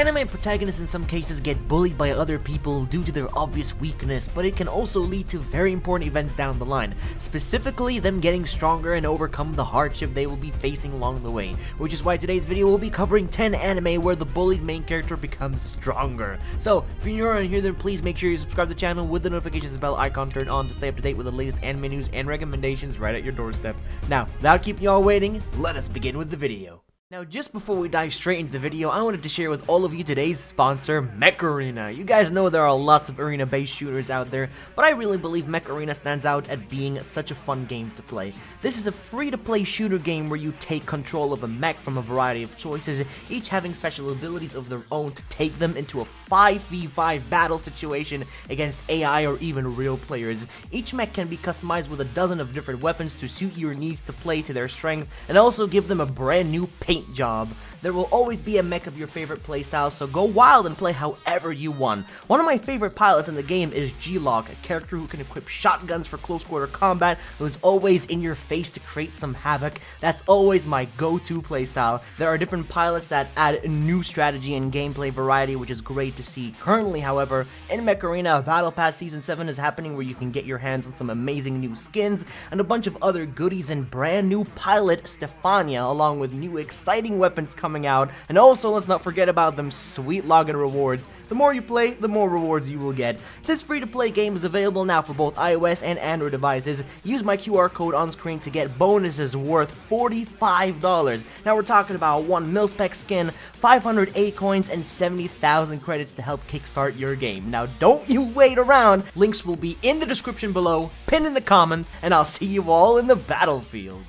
Anime protagonists in some cases get bullied by other people due to their obvious weakness, but it can also lead to very important events down the line, specifically them getting stronger and overcome the hardship they will be facing along the way, which is why today's video will be covering 10 anime where the bullied main character becomes stronger. So, if you're new around here, then please make sure you subscribe to the channel with the notifications bell icon turned on to stay up to date with the latest anime news and recommendations right at your doorstep. Now, without keeping y'all waiting, let us begin with the video. Now, just before we dive straight into the video, I wanted to share with all of you today's sponsor, Mech Arena. You guys know there are lots of arena-based shooters out there, but I really believe Mech Arena stands out at being such a fun game to play. This is a free-to-play shooter game where you take control of a mech from a variety of choices, each having special abilities of their own to take them into a 5v5 battle situation against AI or even real players. Each mech can be customized with a dozen of different weapons to suit your needs to play to their strength, and also give them a brand new paint job. There will always be a mech of your favorite playstyle, so go wild and play however you want. One of my favorite pilots in the game is G-Lock, a character who can equip shotguns for close quarter combat, who is always in your face to create some havoc. That's always my go-to playstyle. There are different pilots that add new strategy and gameplay variety, which is great to see. Currently, however, in Mech Arena, Battle Pass Season 7 is happening where you can get your hands on some amazing new skins and a bunch of other goodies, and brand new pilot Stefania, along with new exciting weapons coming out, and also let's not forget about them sweet login rewards. The more you play, the more rewards you will get. This free-to-play game is available now for both iOS and Android devices. Use my QR code on screen to get bonuses worth $45. Now we're talking about 1 mil-spec skin, 500 A coins, and 70,000 credits to help kickstart your game. Now don't you wait around, links will be in the description below, pinned in the comments, and I'll see you all in the battlefield.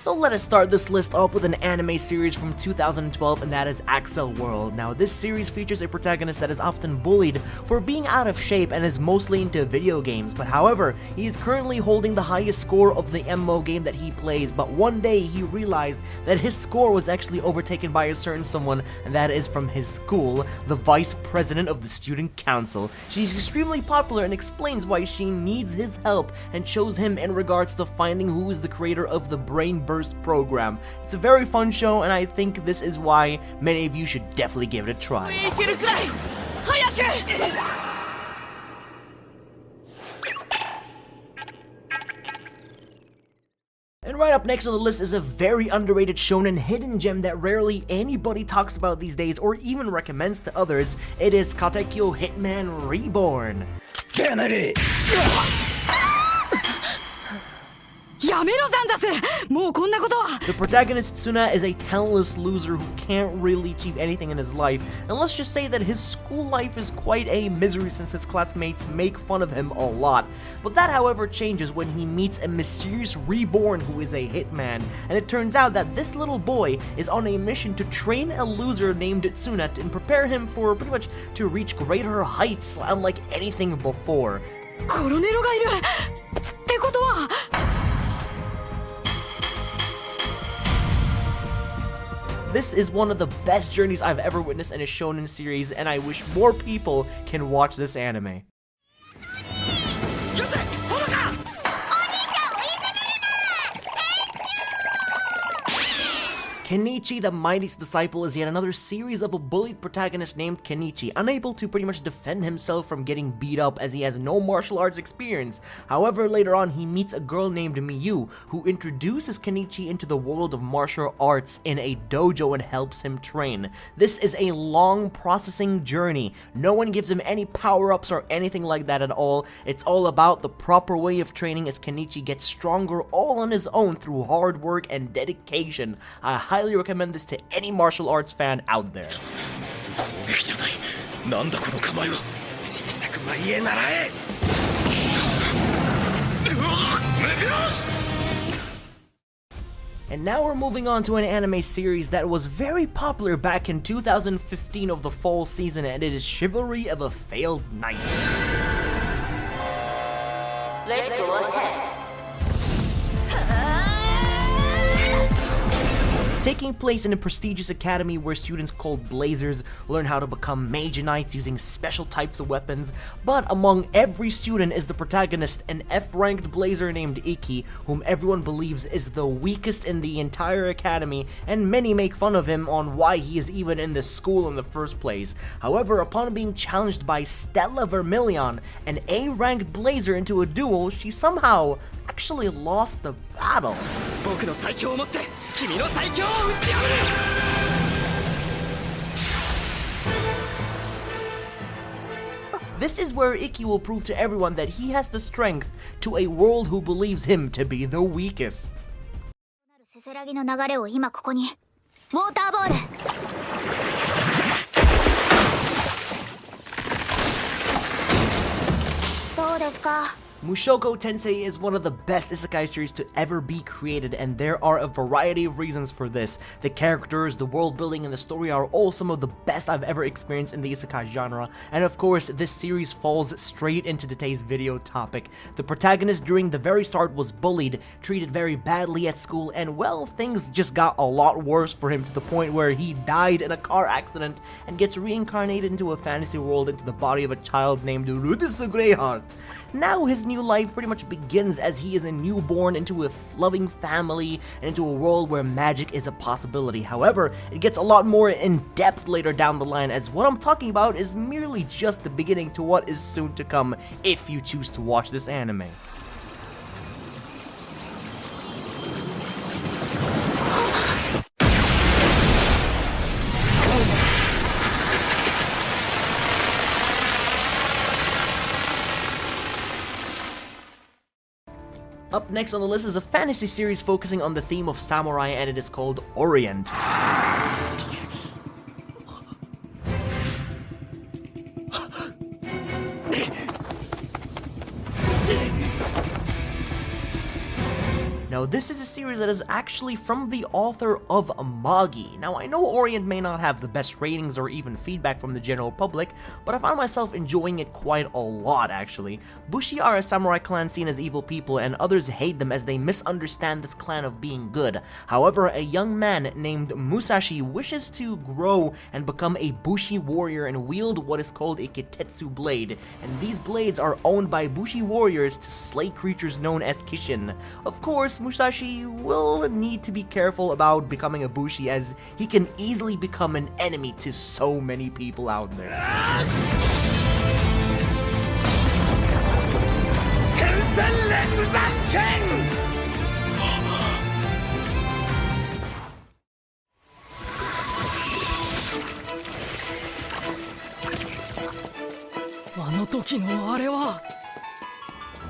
So let us start this list off with an anime series from 2012, and that is Axel World. Now, this series features a protagonist that is often bullied for being out of shape and is mostly into video games, but however, he is currently holding the highest score of the MMO game that he plays, but one day he realized that his score was actually overtaken by a certain someone, and that is from his school, the vice president of the student council. She's extremely popular and explains why she needs his help, and shows him in regards to finding who is the creator of the Brain Burst program. It's a very fun show, and I think this is why many of you should definitely give it a try. And right up next on the list is a very underrated shonen hidden gem that rarely anybody talks about these days or even recommends to others. It is Katanakyo Hitman Reborn. The protagonist Tsuna is a talentless loser who can't really achieve anything in his life, and let's just say that his school life is quite a misery since his classmates make fun of him a lot. But that, however, changes when he meets a mysterious Reborn who is a hitman, and it turns out that this little boy is on a mission to train a loser named Tsuna and prepare him for pretty much to reach greater heights unlike anything before. This is one of the best journeys I've ever witnessed in a shonen series, and I wish more people can watch this anime. Kenichi, the Mightiest disciple, is yet another series of a bullied protagonist named Kenichi, unable to pretty much defend himself from getting beat up as he has no martial arts experience. However, later on he meets a girl named Miyu, who introduces Kenichi into the world of martial arts in a dojo and helps him train. This is a long processing journey. No one gives him any power-ups or anything like that at all. It's all about the proper way of training as Kenichi gets stronger all on his own through hard work and dedication. I highly recommend this to any martial arts fan out there. And now we're moving on to an anime series that was very popular back in 2015 of the fall season, and it is Chivalry of a Failed Knight. Let's go ahead. taking place in a prestigious academy where students called Blazers learn how to become mage knights using special types of weapons, but among every student is the protagonist, an F-ranked Blazer named Iki, whom everyone believes is the weakest in the entire academy, and many make fun of him on why he is even in this school in the first place. However, upon being challenged by Stella Vermilion, an A-ranked Blazer, into a duel, she somehow actually lost the battle. This is where Iki will prove to everyone that he has the strength to a world who believes him to be the weakest. Mushoku Tensei is one of the best isekai series to ever be created, and there are a variety of reasons for this. The characters, the world building, and the story are all some of the best I've ever experienced in the isekai genre, and of course, this series falls straight into today's video topic. The protagonist during the very start was bullied, treated very badly at school, and well, things just got a lot worse for him to the point where he died in a car accident and gets reincarnated into a fantasy world into the body of a child named Greyhound. Now his new life pretty much begins as he is a newborn into a loving family and into a world where magic is a possibility. However, it gets a lot more in depth later down the line, as what I'm talking about is merely just the beginning to what is soon to come if you choose to watch this anime. Up next on the list is a fantasy series focusing on the theme of samurai, and it is called Orient. Now, this is a series that is actually from the author of Magi. Now, I know Orient may not have the best ratings or even feedback from the general public, but I found myself enjoying it quite a lot, actually. Bushi are a samurai clan seen as evil people, and others hate them as they misunderstand this clan of being good. However, a young man named Musashi wishes to grow and become a Bushi warrior and wield what is called a Kitetsu blade, and these blades are owned by Bushi warriors to slay creatures known as Kishin. Of course, Musashi will need to be careful about becoming a Bushi, as he can easily become an enemy to so many people out there.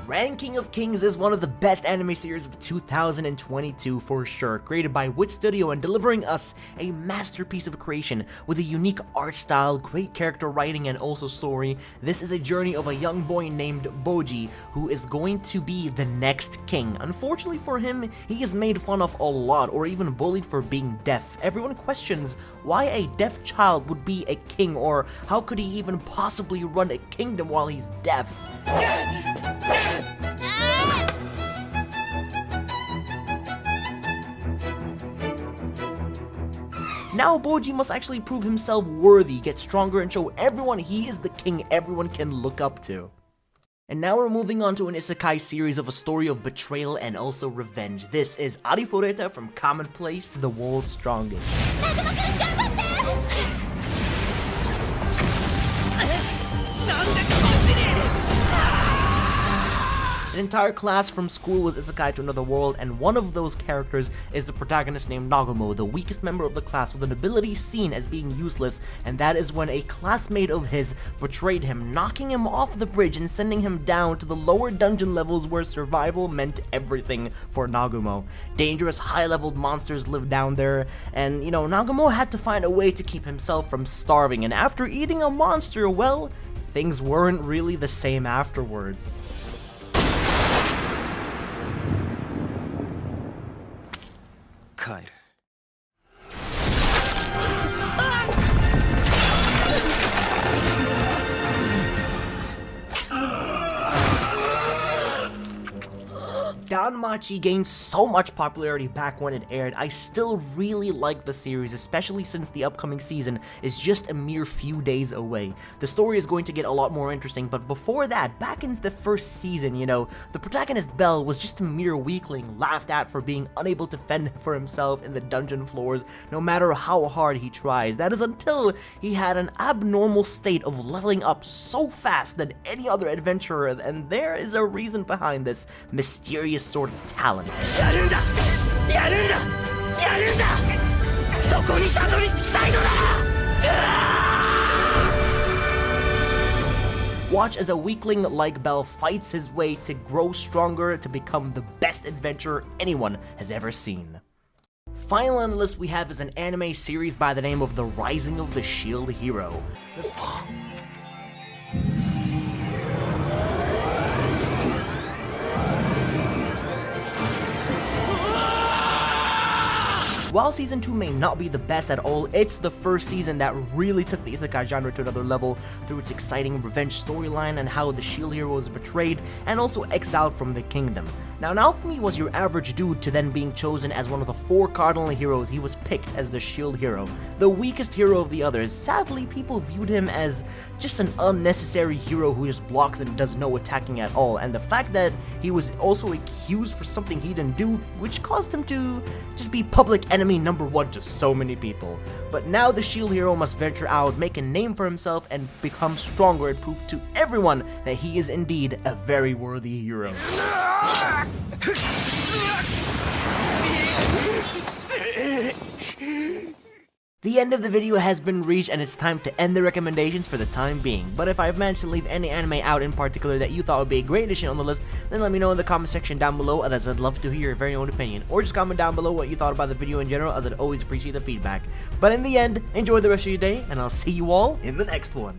Ranking of Kings is one of the best anime series of 2022 for sure, created by Wit Studio and delivering us a masterpiece of creation with a unique art style, great character writing, and also story. This is a journey of a young boy named Boji who is going to be the next king. Unfortunately for him, he is made fun of a lot or even bullied for being deaf. Everyone questions why a deaf child would be a king, or how could he even possibly run a kingdom while he's deaf? Now Boji must actually prove himself worthy, get stronger, and show everyone he is the king everyone can look up to. And now we're moving on to an isekai series of a story of betrayal and also revenge. This is Ariforeta, from commonplace to the world's strongest. An entire class from school was isekai to another world, and one of those characters is the protagonist named Nagumo, the weakest member of the class with an ability seen as being useless, and that is when a classmate of his betrayed him, knocking him off the bridge and sending him down to the lower dungeon levels where survival meant everything for Nagumo. Dangerous, high-leveled monsters lived down there, and Nagumo had to find a way to keep himself from starving, and after eating a monster, well, things weren't really the same afterwards. Machi gained so much popularity back when it aired, I still really like the series, especially since the upcoming season is just a mere few days away. The story is going to get a lot more interesting, but before that, back in the first season, you know, the protagonist Bell was just a mere weakling laughed at for being unable to fend for himself in the dungeon floors no matter how hard he tries. That is until he had an abnormal state of leveling up so fast than any other adventurer, and there is a reason behind this mysterious sort of talent. Watch as a weakling like Bell fights his way to grow stronger to become the best adventurer anyone has ever seen. Finally on the list we have is an anime series by the name of The Rising of the Shield Hero. While Season 2 may not be the best at all, it's the first season that really took the Isekai genre to another level through its exciting revenge storyline and how the shield hero was betrayed and also exiled from the kingdom. Now Naofumi was your average dude to then being chosen as one of the 4 cardinal heroes. He was picked as the shield hero, the weakest hero of the others. Sadly, people viewed him as just an unnecessary hero who just blocks and does no attacking at all, and the fact that he was also accused for something he didn't do, which caused him to just be public enemy number 1 to so many people. But now the shield hero must venture out, make a name for himself, and become stronger and prove to everyone that he is indeed a very worthy hero. The end of the video has been reached and it's time to end the recommendations for the time being. But if I've managed to leave any anime out in particular that you thought would be a great addition on the list, then let me know in the comment section down below, as I'd love to hear your very own opinion. Or just comment down below what you thought about the video in general, as I'd always appreciate the feedback. But in the end, enjoy the rest of your day, and I'll see you all in the next one.